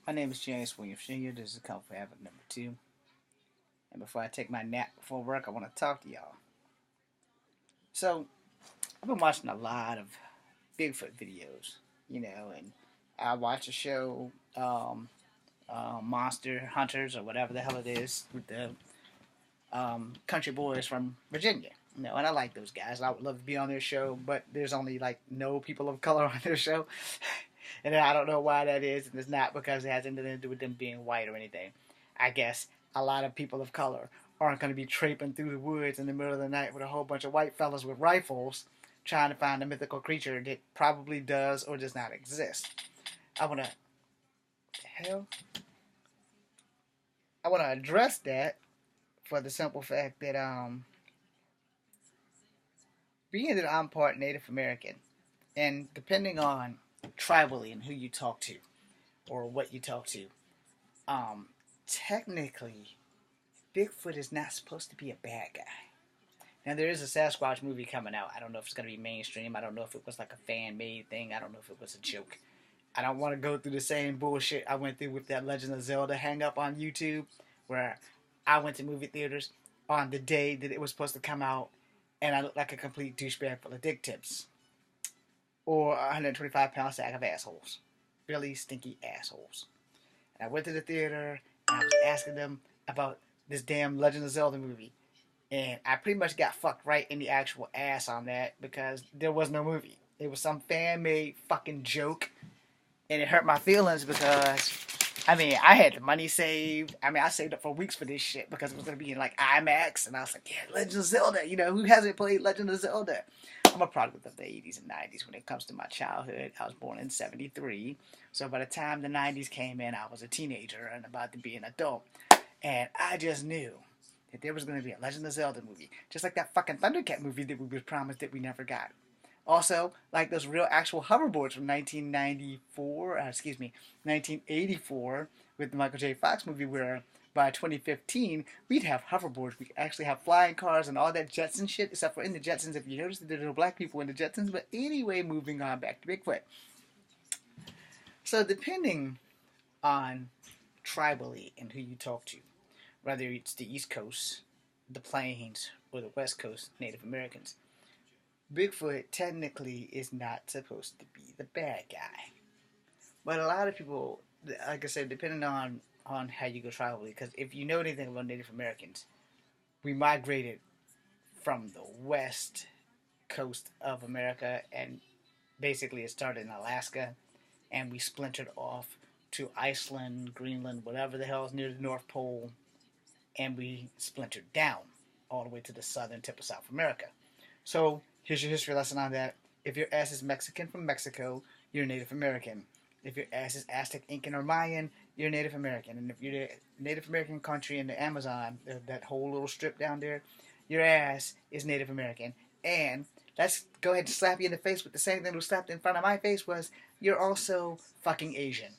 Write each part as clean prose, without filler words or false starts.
My name is James Williams Jr. This is Comfort Habit number 2. And before I take my nap before work, I want to talk to y'all. So, I've been watching a lot of Bigfoot videos, and I watch a show, Monster Hunters or whatever the hell it is, with the country boys from Virginia. And I like those guys. I would love to be on their show, but there's only like no people of color on their show. And I don't know why that is, and it's not because it has anything to do with them being white or anything. I guess a lot of people of color aren't going to be traipsing through the woods in the middle of the night with a whole bunch of white fellas with rifles trying to find a mythical creature that probably does or does not exist. I want to, hell, I want to address that for the simple fact that being that I'm part Native American, and depending on tribally and who you talk to or what you talk to, technically, Bigfoot is not supposed to be a bad guy. Now, there is a Sasquatch movie coming out. I don't know if it's going to be mainstream. I don't know if it was like a fan-made thing. I don't know if it was a joke. I don't want to go through the same bullshit I went through with that Legend of Zelda hang-up on YouTube, where I went to movie theaters on the day that it was supposed to come out, and I looked like a complete douchebag full of dick tips. Or a 125-pound sack of assholes. Really stinky assholes. And I went to the theater, and I was asking them about this damn Legend of Zelda movie. And I pretty much got fucked right in the actual ass on that because there was no movie. It was some fan-made fucking joke. And it hurt my feelings because, I had the money saved. I saved up for weeks for this shit because it was going to be in like IMAX. And I was like, yeah, Legend of Zelda. Who hasn't played Legend of Zelda? I'm a product of the 80s and 90s when it comes to my childhood. I was born in 73. So by the time the 90s came in, I was a teenager and about to be an adult. And I just knew that there was going to be a Legend of Zelda movie. Just like that fucking Thundercat movie that we were promised that we never got. Also, like those real actual hoverboards from 1984 with the Michael J. Fox movie where by 2015 we'd have hoverboards. We actually have flying cars and all that Jetson shit, except for in the Jetsons, if you notice that there are no black people in the Jetsons. But anyway, moving on back to Bigfoot. So depending on tribally and who you talk to, whether it's the East Coast, the Plains, or the West Coast Native Americans, Bigfoot technically is not supposed to be the bad guy. But a lot of people, like I said, depending on how you go tribally, because if you know anything about Native Americans, we migrated from the west coast of America, and basically it started in Alaska, and we splintered off to Iceland, Greenland, whatever the hell is near the North Pole, and we splintered down all the way to the southern tip of South America. So here's your history lesson on that. If your ass is Mexican from Mexico, you're Native American. If your ass is Aztec, Incan, or Mayan, you're Native American. And if you're the Native American country in the Amazon, that whole little strip down there, your ass is Native American. And let's go ahead and slap you in the face with the same thing that was slapped in front of my face was, you're also fucking Asian.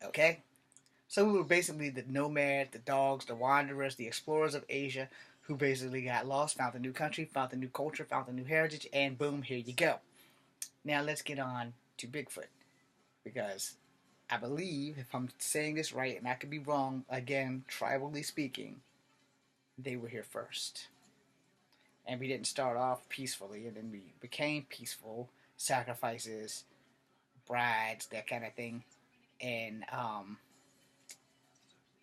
Okay? So we were basically the nomads, the dogs, the wanderers, the explorers of Asia who basically got lost, found a new country, found a new culture, found a new heritage, and boom, here you go. Now let's get on to Bigfoot. Because I believe, if I'm saying this right, and I could be wrong, again, tribally speaking, they were here first. And we didn't start off peacefully, and then we became peaceful, sacrifices, brides, that kind of thing. And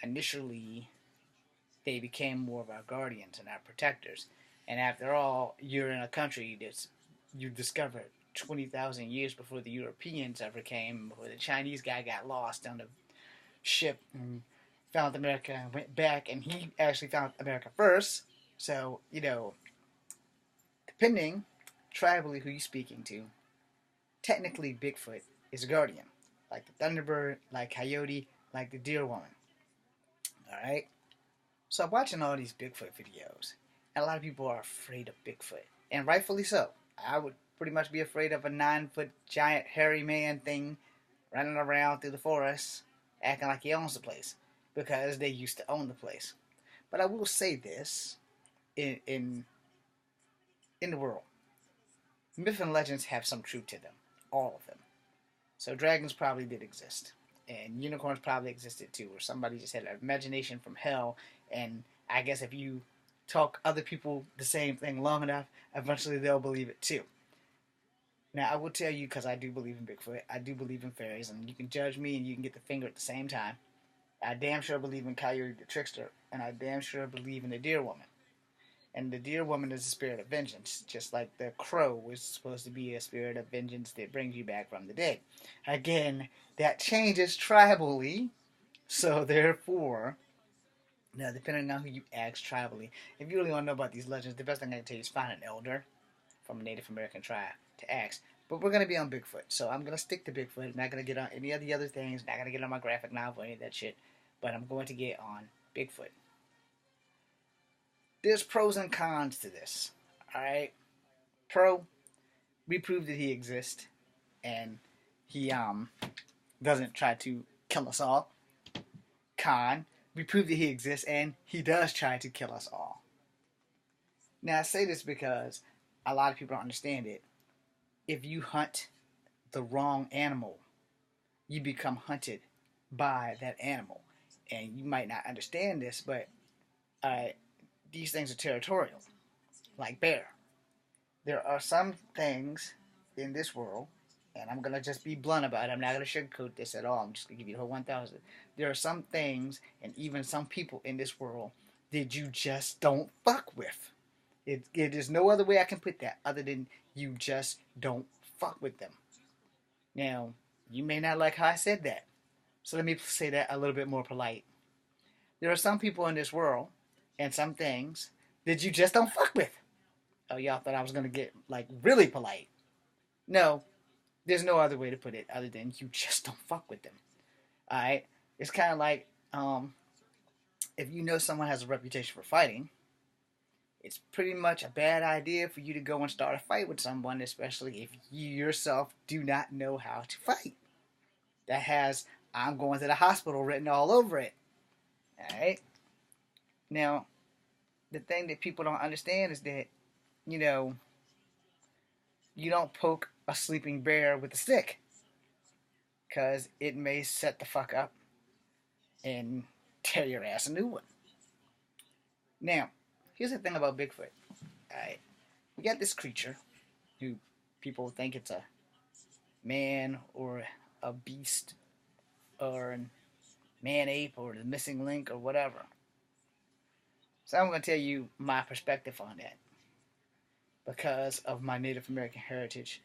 initially, they became more of our guardians and our protectors. And after all, you're in a country that's you discovered 20,000 years before the Europeans ever came, before the Chinese guy got lost on the ship and found America and went back, and he actually found America first. So, depending tribally who you're speaking to, technically Bigfoot is a guardian. Like the Thunderbird, like Coyote, like the Deer Woman. Alright? So I'm watching all these Bigfoot videos, and a lot of people are afraid of Bigfoot, and rightfully so. I would pretty much be afraid of a 9-foot giant hairy man thing running around through the forest, acting like he owns the place, because they used to own the place. But I will say this, in the world, myth and legends have some truth to them, all of them. So dragons probably did exist. and unicorns probably existed too, or somebody just had an imagination from hell. And I guess if you talk other people the same thing long enough, eventually they'll believe it too. Now, I will tell you, because I do believe in Bigfoot, I do believe in fairies, and you can judge me and you can get the finger at the same time. I damn sure believe in Coyote the Trickster, and I damn sure believe in the Deer Woman. And the Deer Woman is a spirit of vengeance, just like the Crow was supposed to be a spirit of vengeance that brings you back from the dead. Again, that changes tribally, so therefore, now depending on who you ask tribally, if you really want to know about these legends, the best thing I can tell you is find an elder from a Native American tribe to ask. But we're going to be on Bigfoot, so I'm going to stick to Bigfoot. I'm not going to get on any of the other things, not going to get on my graphic novel, any of that shit, but I'm going to get on Bigfoot. There's pros and cons to this, alright? Pro, we proved that he exists, and he doesn't try to kill us all. Con, we proved that he exists, and he does try to kill us all. Now, I say this because a lot of people don't understand it. If you hunt the wrong animal, you become hunted by that animal. And you might not understand this, but these things are territorial, like bear. There are some things in this world, and I'm going to just be blunt about it. I'm not going to sugarcoat this at all. I'm just going to give you the whole 1,000. There are some things, and even some people in this world, that you just don't fuck with. It is no other way I can put that other than you just don't fuck with them. Now, you may not like how I said that. So let me say that a little bit more polite. There are some people in this world and some things that you just don't fuck with. Oh, y'all thought I was going to get, like, really polite. No, there's no other way to put it other than you just don't fuck with them. Alright? It's kind of like, if you know someone has a reputation for fighting, it's pretty much a bad idea for you to go and start a fight with someone, especially if you yourself do not know how to fight. That has, I'm going to the hospital written all over it. Alright? Now, the thing that people don't understand is that, you know, you don't poke a sleeping bear with a stick, because it may set the fuck up and tear your ass a new one. Now, here's the thing about Bigfoot. Alright? We got this creature who people think it's a man or a beast or a man-ape or the missing link or whatever. So I'm going to tell you my perspective on that. Because of my Native American heritage,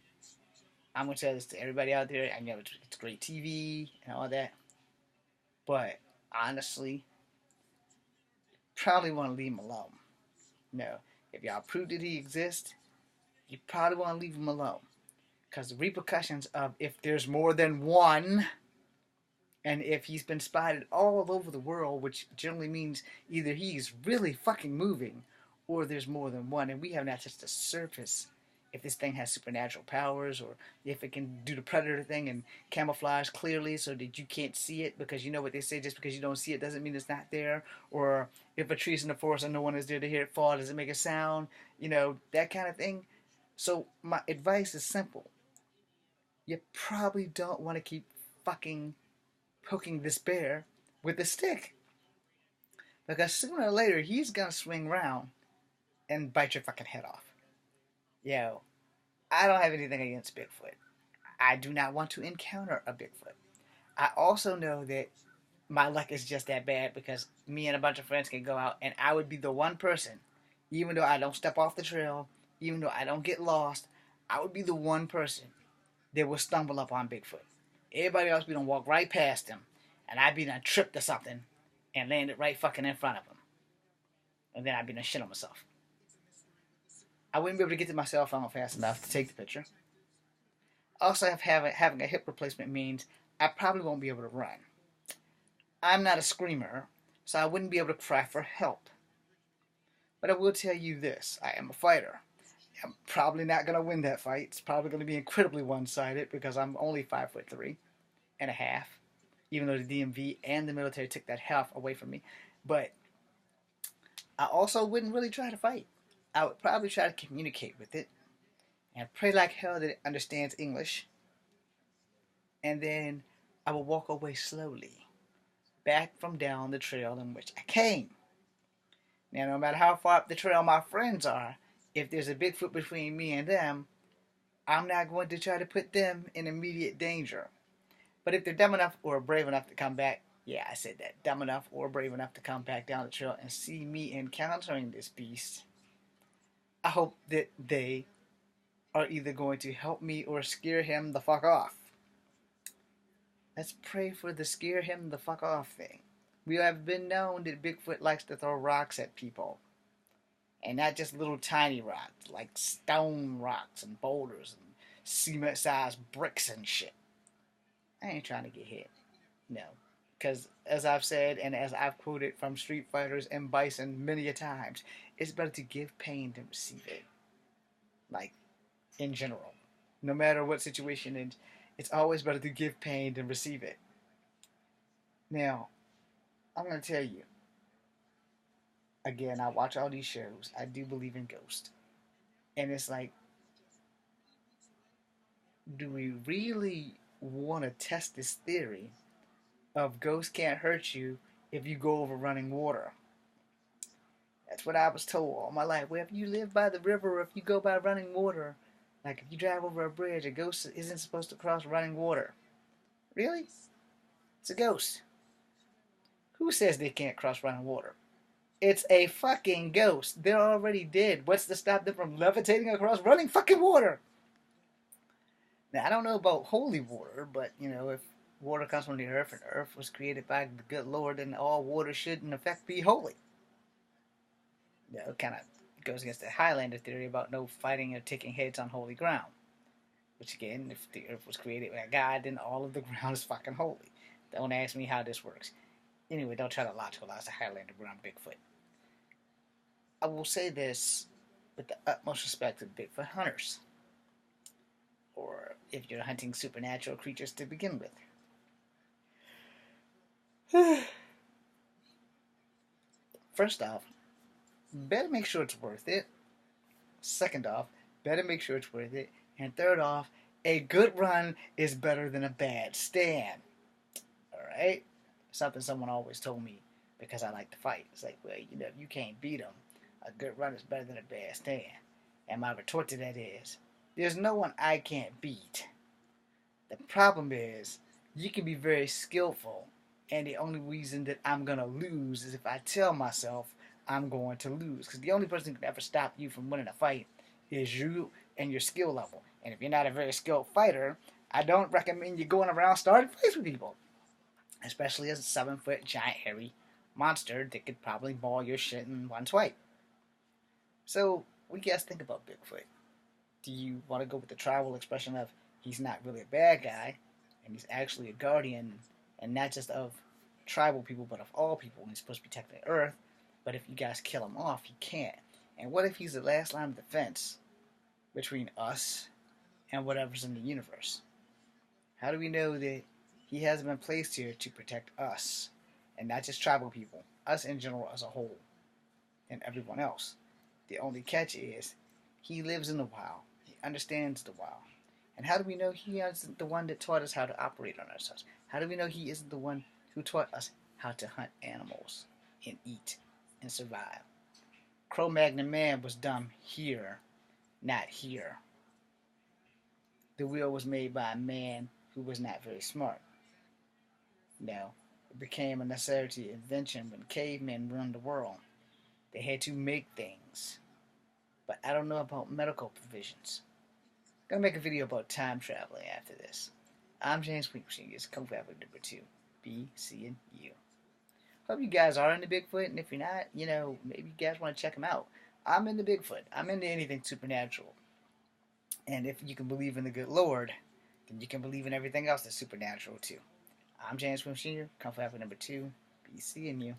I'm going to tell this to everybody out there. I know it's great TV and all that. But honestly, probably want to leave him alone. No, if y'all prove that he exists, you probably want to leave him alone. Because the repercussions of if there's more than one, and if he's been spotted all over the world, which generally means either he's really fucking moving, or there's more than one, and we have not touched the surface. If this thing has supernatural powers, or if it can do the predator thing and camouflage clearly so that you can't see it, because you know what they say, just because you don't see it doesn't mean it's not there. Or if a tree's in the forest and no one is there to hear it fall, does it make a sound? You know, that kind of thing. So my advice is simple. You probably don't want to keep fucking poking this bear with a stick, because sooner or later he's gonna swing around and bite your fucking head off. Yo, I don't have anything against Bigfoot. I do not want to encounter a Bigfoot. I also know that my luck is just that bad, because me and a bunch of friends can go out and I would be the one person, even though I don't step off the trail, even though I don't get lost, I would be the one person that will stumble up on Bigfoot. Everybody else be done walk right past him, and I'd be done tripped or something and landed right fucking in front of him. And then I'd be done shit on myself. I wouldn't be able to get to my cell phone fast enough to take the picture. Also, having a hip replacement means I probably won't be able to run. I'm not a screamer, so I wouldn't be able to cry for help. But I will tell you this, I am a fighter. I'm probably not going to win that fight. It's probably going to be incredibly one-sided, because I'm only 5'3" and a half, even though the DMV and the military took that half away from me. But I also wouldn't really try to fight. I would probably try to communicate with it and pray like hell that it understands English. And then I will walk away slowly, back from down the trail in which I came. Now, no matter how far up the trail my friends are, if there's a Bigfoot between me and them, I'm not going to try to put them in immediate danger. But if they're dumb enough or brave enough to come back, yeah, I said that, dumb enough or brave enough to come back down the trail and see me encountering this beast, I hope that they are either going to help me or scare him the fuck off. Let's pray for the scare him the fuck off thing. We have been known that Bigfoot likes to throw rocks at people. And not just little tiny rocks, like stone rocks and boulders and cement-sized bricks and shit. I ain't trying to get hit. No. Because, as I've said, and as I've quoted from Street Fighters and Bison many a times, it's better to give pain than receive it. Like, in general. No matter what situation, it's always better to give pain than receive it. Now, I'm going to tell you, again, I watch all these shows. I do believe in ghosts. And it's like, do we really want to test this theory of ghosts can't hurt you if you go over running water? That's what I was told all my life. Well, if you live by the river or if you go by running water, like if you drive over a bridge, a ghost isn't supposed to cross running water. Really? It's a ghost. Who says they can't cross running water? It's a fucking ghost. They're already dead. What's to stop them from levitating across running fucking water? Now, I don't know about holy water, but, if water comes from the earth and earth was created by the good Lord, then all water should, in effect, be holy. It kind of goes against the Highlander theory about no fighting or taking heads on holy ground. Which, again, if the earth was created by God, then all of the ground is fucking holy. Don't ask me how this works. Anyway, don't try to logicalize the Highlander around Bigfoot. I will say this with the utmost respect to Bigfoot hunters, or if you're hunting supernatural creatures to begin with. First off, better make sure it's worth it. Second off, better make sure it's worth it. And third off, a good run is better than a bad stand. Alright? Something someone always told me because I like to fight. It's like, well, if you can't beat them, a good run is better than a bad stand. And my retort to that is, there's no one I can't beat. The problem is, you can be very skillful, and the only reason that I'm going to lose is if I tell myself I'm going to lose. Because the only person who can ever stop you from winning a fight is you and your skill level. And if you're not a very skilled fighter, I don't recommend you going around starting fights with people. Especially as a 7-foot giant hairy monster that could probably maul your shit in one swipe. So, what do you guys think about Bigfoot? Do you want to go with the tribal expression of he's not really a bad guy, and he's actually a guardian, and not just of tribal people, but of all people, and he's supposed to protect the earth, but if you guys kill him off, he can't. And what if he's the last line of defense between us and whatever's in the universe? How do we know that he hasn't been placed here to protect us, and not just tribal people, us in general as a whole, and everyone else? The only catch is, he lives in the wild. He understands the wild. And how do we know he isn't the one that taught us how to operate on ourselves? How do we know he isn't the one who taught us how to hunt animals and eat and survive? Cro-Magnon man was dumb here, not here. The wheel was made by a man who was not very smart. No, it became a necessity invention when cavemen ruled the world. They had to make things. But I don't know about medical provisions. I'm gonna make a video about time traveling after this. I'm James Quinkmachine. It's co-founder number 2. B, C, and U. Hope you guys are into Bigfoot, and if you're not, maybe you guys want to check him out. I'm into Bigfoot. I'm into anything supernatural. And if you can believe in the good Lord, then you can believe in everything else that's supernatural too. I'm James Quinkmachine, co-founder number 2. B, C, and U.